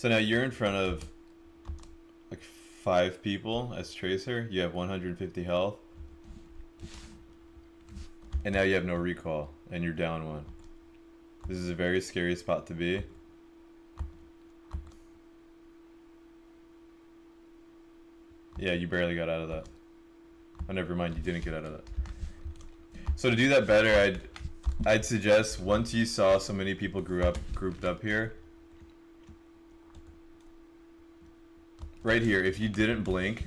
So now you're in front of like 5 people as Tracer. You have 150 health. And now you have no recall, and you're down 1. This is a very scary spot to be. Yeah, you barely got out of that. Oh, never mind, you didn't get out of that. So to do that better, I'd suggest once you saw so many people grouped up here, right here, if you didn't blink,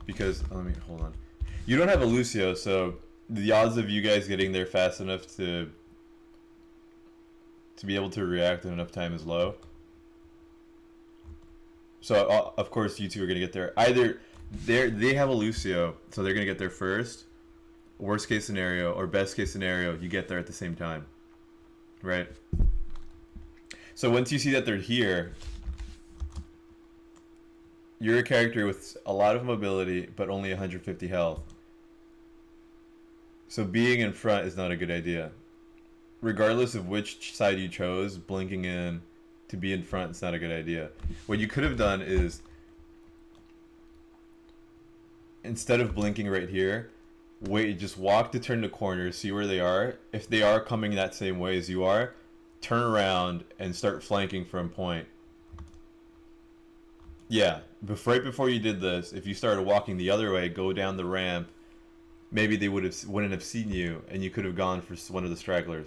because let me hold on. You don't have a Lucio, so the odds of you guys getting there fast enough to be able to react in enough time is low. So of course you two are gonna get there. Either they have a Lucio, so they're gonna get there first. Worst case scenario, or best case scenario, you get there at the same time, right? So once you see that they're here, you're a character with a lot of mobility, but only 150 health. So being in front is not a good idea. Regardless of which side you chose, blinking in to be in front is not a good idea. What you could have done is, instead of blinking right here, wait, just walk to turn the corner, see where they are. If they are coming that same way as you are, turn around and start flanking from point. Yeah, right before you did this, if you started walking the other way, go down the ramp, maybe they wouldn't have seen you, and you could have gone for one of the stragglers.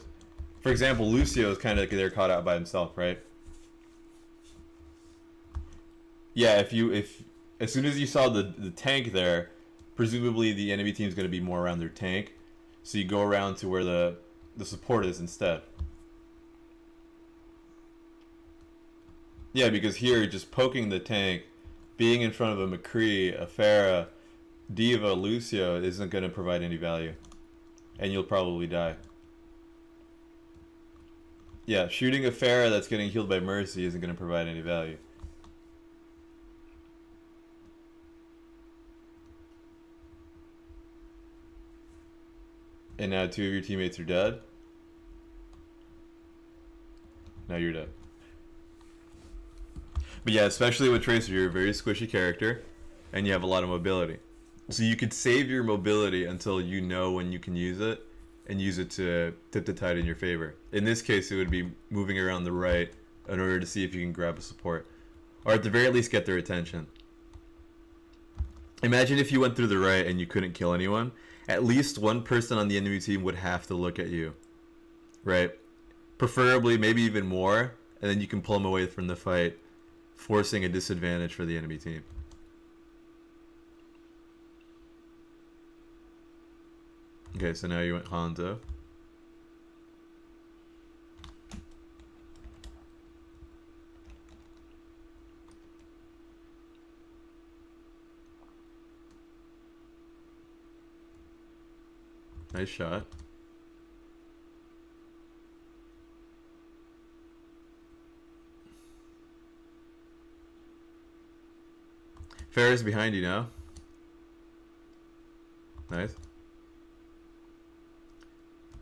For example, Lucio is kind of there caught out by himself, right? Yeah, if as soon as you saw the tank there, presumably the enemy team is going to be more around their tank, so you go around to where the support is instead. Yeah, because here, just poking the tank, being in front of a McCree, a Pharah, Diva, Lucio isn't going to provide any value. And you'll probably die. Yeah, shooting a Pharah that's getting healed by Mercy isn't going to provide any value. And now 2 of your teammates are dead. Now you're dead. But yeah, especially with Tracer, you're a very squishy character, and you have a lot of mobility. So you could save your mobility until you know when you can use it, and use it to tip the tide in your favor. In this case, it would be moving around the right in order to see if you can grab a support, or at the very least get their attention. Imagine if you went through the right and you couldn't kill anyone. At least one person on the enemy team would have to look at you, right? Preferably, maybe even more, and then you can pull them away from the fight, forcing a disadvantage for the enemy team. Okay, so now you went Hanzo. Nice shot. Farah's behind you now. Nice.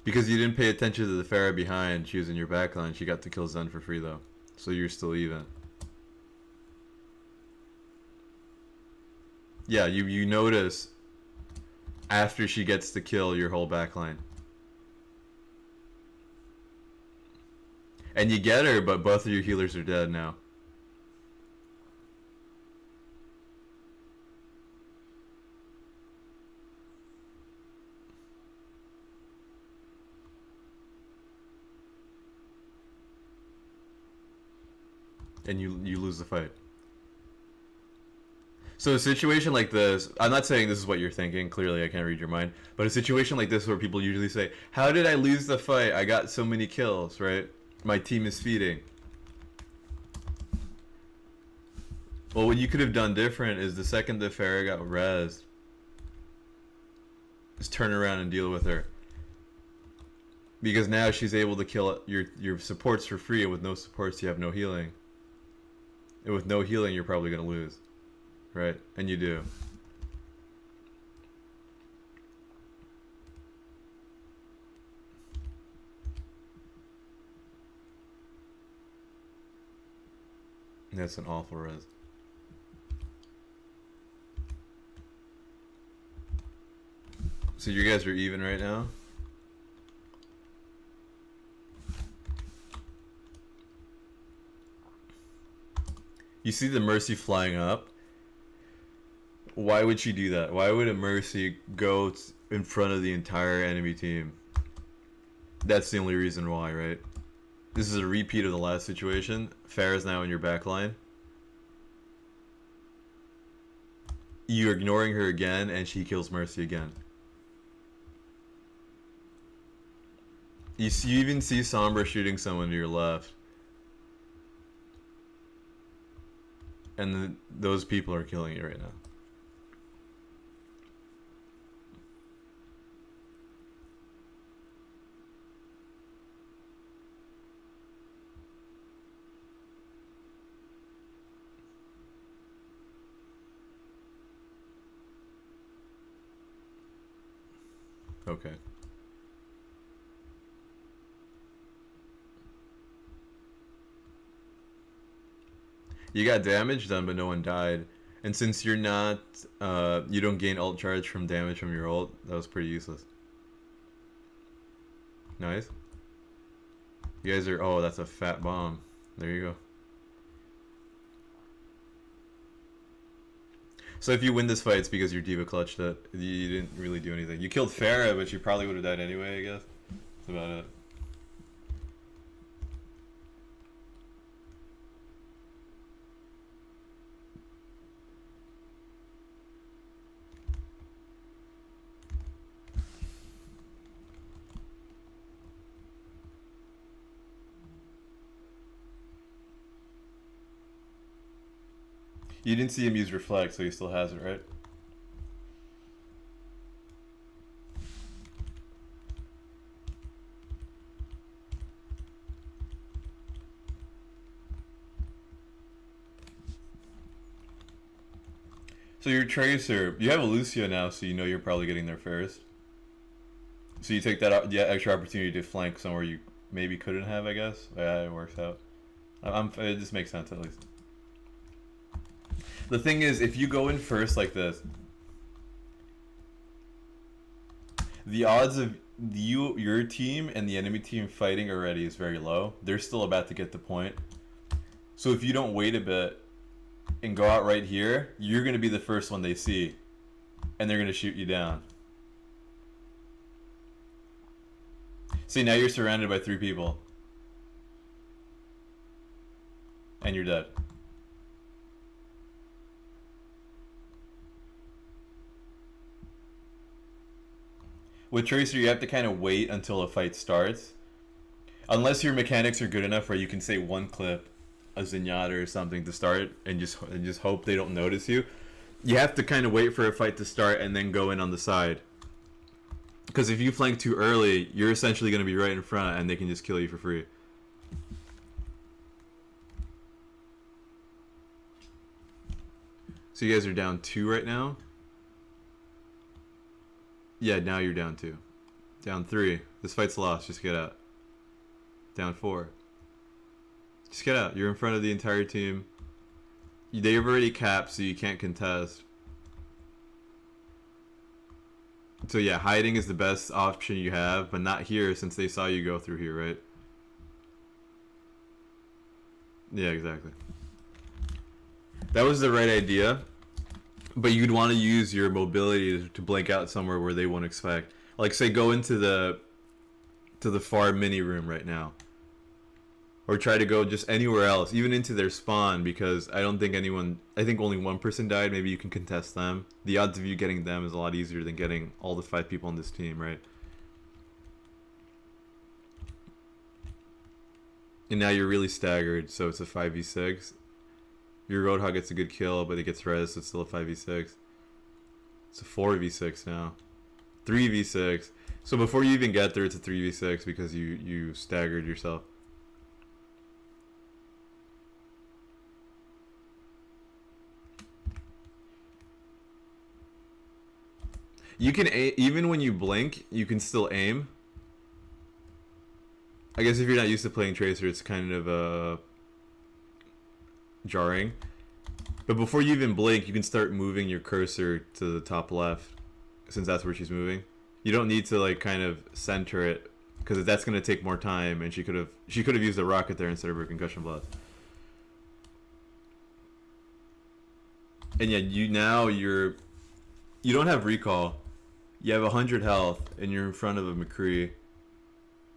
Because you didn't pay attention to the Pharah behind, she was in your backline, she got the kills done for free though. So you're still even. Yeah, you notice after she gets the kill your whole backline. And you get her, but both of your healers are dead now. And you lose the fight. So a situation like this, I'm not saying this is what you're thinking, clearly I can't read your mind, but a situation like this where people usually say, how did I lose the fight? I got so many kills, right? My team is feeding. Well, what you could have done different is the second the Pharah got rezzed, just turn around and deal with her. Because now she's able to kill your supports for free, and with no supports you have no healing. And with no healing, you're probably going to lose. Right? And you do. That's an awful res. So you guys are even right now? You see the Mercy flying up? Why would she do that? Why would a Mercy go in front of the entire enemy team? That's the only reason why, right? This is a repeat of the last situation. Farah's now in your back line. You're ignoring her again, and she kills Mercy again. You even see Sombra shooting someone to your left. And those people are killing you right now. Okay. You got damage done, but no one died. And since you're not, you don't gain ult charge from damage from your ult, that was pretty useless. Nice. You guys are, oh, that's a fat bomb. There you go. So if you win this fight, it's because your diva clutched it. You didn't really do anything. You killed Farah, but you probably would have died anyway, I guess. That's about it. You didn't see him use reflect, so he still has it, right? So your Tracer, you have a Lucio now, so you know you're probably getting there first. So you take that extra opportunity to flank somewhere you maybe couldn't have, I guess. Yeah, it works out. It just makes sense at least. The thing is, if you go in first like this, the odds of your team and the enemy team fighting already is very low. They're still about to get the point. So if you don't wait a bit and go out right here, you're going to be the first one they see. And they're going to shoot you down. See, now you're surrounded by 3 people. And you're dead. With Tracer, you have to kind of wait until a fight starts. Unless your mechanics are good enough where you can say one clip, a Zenyatta or something to start, and just hope they don't notice you. You have to kind of wait for a fight to start and then go in on the side. Because if you flank too early, you're essentially going to be right in front and they can just kill you for free. So you guys are down 2 right now? Yeah, now you're down 2. Down 3. This fight's lost. Just get out. Down 4. Just get out. You're in front of the entire team. They've already capped, so you can't contest. So yeah, hiding is the best option you have, but not here since they saw you go through here, right? Yeah, exactly. That was the right idea. But you'd want to use your mobility to blank out somewhere where they won't expect. Like, say, go into the far mini room right now. Or try to go just anywhere else, even into their spawn, because I don't think anyone... I think only one person died. Maybe you can contest them. The odds of you getting them is a lot easier than getting all the 5 people on this team, right? And now you're really staggered, so it's a 5v6. Your Roadhog gets a good kill, but it gets res, so it's still a 5v6. It's a 4v6 now. 3v6. So before you even get there, it's a 3v6 because you staggered yourself. You can even when you blink, you can still aim. I guess if you're not used to playing Tracer, it's kind of a... jarring. But before you even blink, you can start moving your cursor to the top left, since that's where she's moving. You don't need to like kind of center it, because that's going to take more time, and she could have used a rocket there instead of her concussion blast. And yeah, you don't have recall. You have 100 health, and you're in front of a McCree.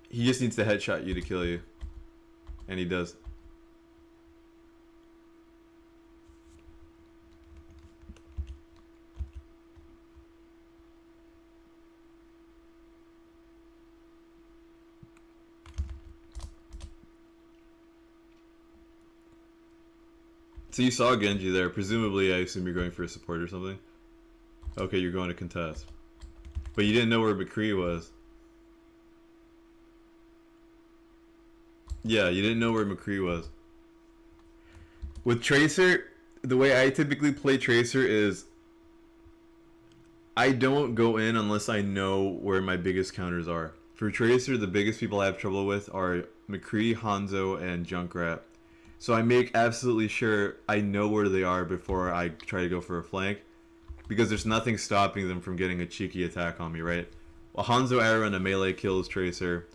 He just needs to headshot you to kill you, and he does. So you saw Genji there. Presumably, I assume you're going for a support or something. Okay, you're going to contest. But you didn't know where McCree was. Yeah, you didn't know where McCree was. With Tracer, the way I typically play Tracer is I don't go in unless I know where my biggest counters are. For Tracer, the biggest people I have trouble with are McCree, Hanzo, and Junkrat. So I make absolutely sure I know where they are before I try to go for a flank, because there's nothing stopping them from getting a cheeky attack on me, right? A Hanzo arrow and a melee kills Tracer.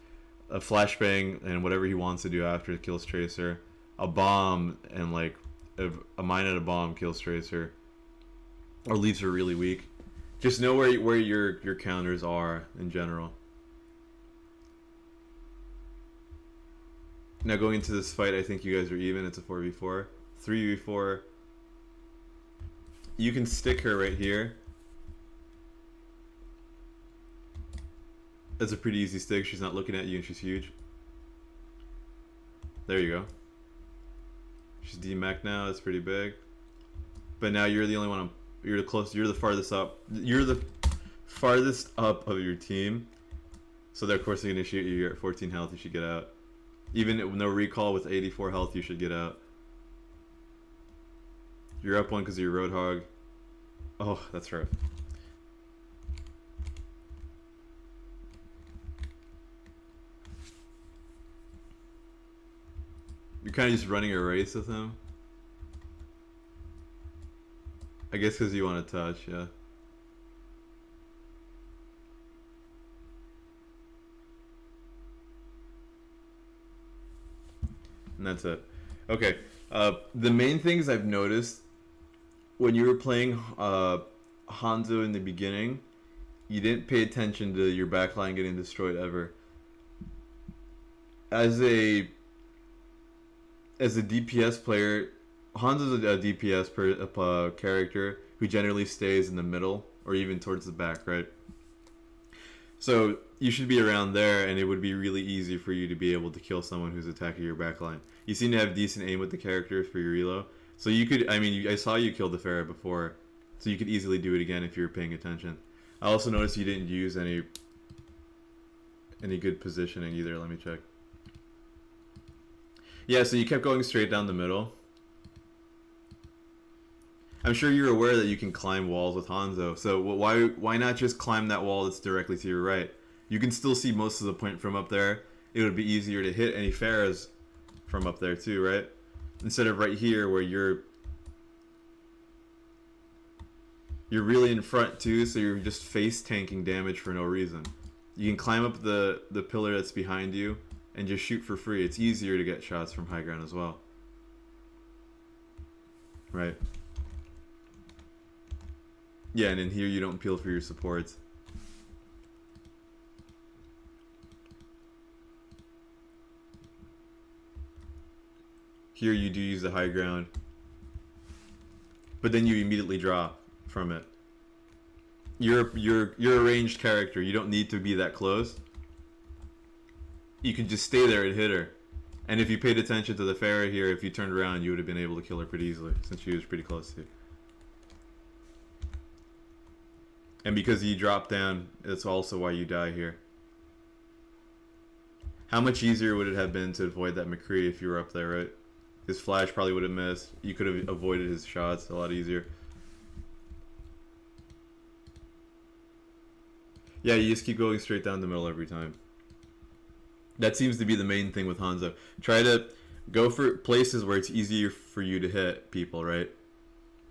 A flashbang and whatever he wants to do after kills Tracer. A bomb and like a mine and a bomb kills Tracer, or leaves her really weak. Just know where your counters are in general. Now going into this fight, I think you guys are even. It's a 4v4. 3v4. You can stick her right here. That's a pretty easy stick. She's not looking at you and she's huge. There you go. She's DMAC now. That's pretty big. But now you're the only one. You're the farthest up. You're the farthest up of your team. So they're of course going to shoot you. You're at 14 health. You should get out. Even with no recall, with 84 health, you should get out. You're up one because of your Roadhog. Oh, that's rough. You're kind of just running a race with him. I guess because you want to touch, yeah. And that's it. Okay. The main things I've noticed when you were playing Hanzo in the beginning, you didn't pay attention to your backline getting destroyed ever. As a DPS player, Hanzo's a DPS character who generally stays in the middle or even towards the back, right? So you should be around there, and it would be really easy for you to be able to kill someone who's attacking your backline. You seem to have decent aim with the character for your reload, so you could. I mean, I saw you kill the Pharah before, so you could easily do it again if you were paying attention. I also noticed you didn't use any good positioning either. Let me check. Yeah, so you kept going straight down the middle. I'm sure you're aware that you can climb walls with Hanzo, so why not just climb that wall that's directly to your right? You can still see most of the point from up there. It would be easier to hit any Pharahs from up there too, right? Instead of right here where you're really in front too, so you're just face tanking damage for no reason. You can climb up the pillar that's behind you and just shoot for free. It's easier to get shots from high ground as well. Right. Yeah, and in here you don't peel for your supports. Here you do use the high ground, but then you immediately drop from it. You're a ranged character. You don't need to be that close. You can just stay there and hit her. And if you paid attention to the Pharah here, if you turned around, you would have been able to kill her pretty easily, since she was pretty close to you. And because you drop down, that's also why you die here. How much easier would it have been to avoid that McCree if you were up there, right? His flash probably would have missed. You could have avoided his shots a lot easier. Yeah, you just keep going straight down the middle every time. That seems to be the main thing with Hanzo. Try to... Go for places where it's easier for you to hit people, right?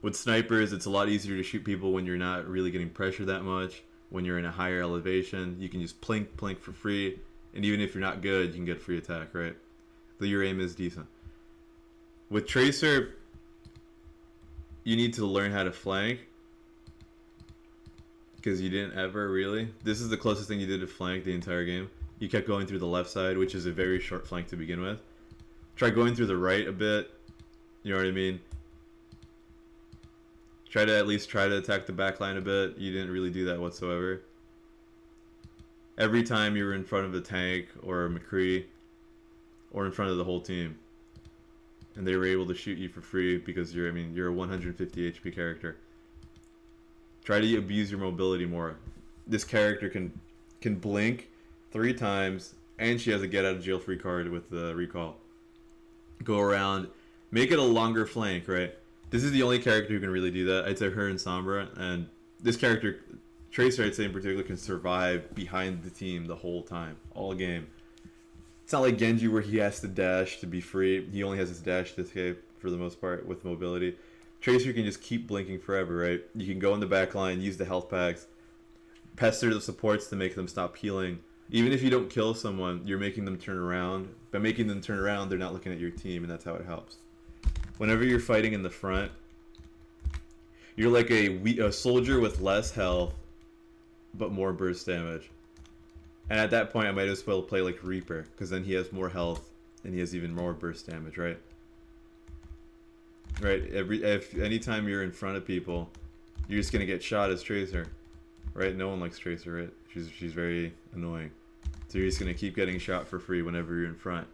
With snipers, it's a lot easier to shoot people when you're not really getting pressure that much. When you're in a higher elevation, you can just plink for free. And even if you're not good, you can get free attack, right? Though your aim is decent. With Tracer, you need to learn how to flank. Because you didn't ever really. This is the closest thing you did to flank the entire game. You kept going through the left side, which is a very short flank to begin with. Try going through the right a bit. You know what I mean? Try to at least try to attack the back line a bit. You didn't really do that whatsoever. Every time you were in front of a tank or a McCree or in front of the whole team, and they were able to shoot you for free because you're a 150 HP character. Try to abuse your mobility more. This character can blink 3 times, and she has a get out of jail free card with the recall. Go around, make it a longer flank, right? This is the only character who can really do that. I'd say her and Sombra, and this character, Tracer, I'd say in particular, can survive behind the team the whole time, all game. It's not like Genji where he has to dash to be free. He only has his dash to escape for the most part with mobility. Tracer can just keep blinking forever, right? You can go in the back line, use the health packs, pester the supports to make them stop healing. Even if you don't kill someone, you're making them turn around. By making them turn around, they're not looking at your team, and that's how it helps. Whenever you're fighting in the front, you're like a soldier with less health, but more burst damage. And at that point, I might as well play like Reaper, because then he has more health, and he has even more burst damage, right? Right, anytime you're in front of people, you're just gonna get shot as Tracer, right? No one likes Tracer, right? She's very annoying. So you're just gonna keep getting shot for free whenever you're in front.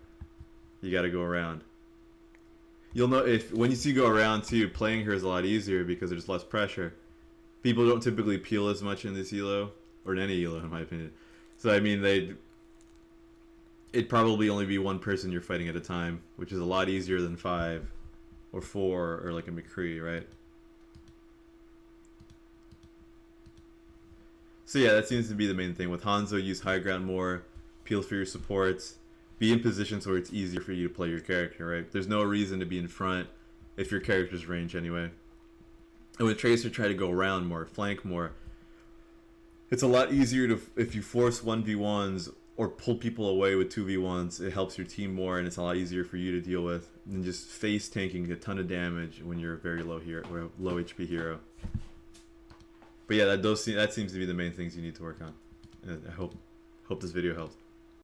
You gotta go around. You'll know when you see go around too, playing her is a lot easier because there's less pressure. People don't typically peel as much in this elo, or in any elo in my opinion. So I mean, it'd probably only be one person you're fighting at a time, which is a lot easier than 5 or 4 or like a McCree, right? So yeah, that seems to be the main thing. With Hanzo, use high ground more, peel for your supports, be in positions where it's easier for you to play your character, right? There's no reason to be in front if your character's range anyway. And with Tracer, try to go around more, flank more. It's a lot easier to, if you force 1v1s or pull people away with 2v1s, it helps your team more, and it's a lot easier for you to deal with than just face tanking a ton of damage when you're a very low HP hero. But yeah, that seems to be the main things you need to work on. And I hope this video helped.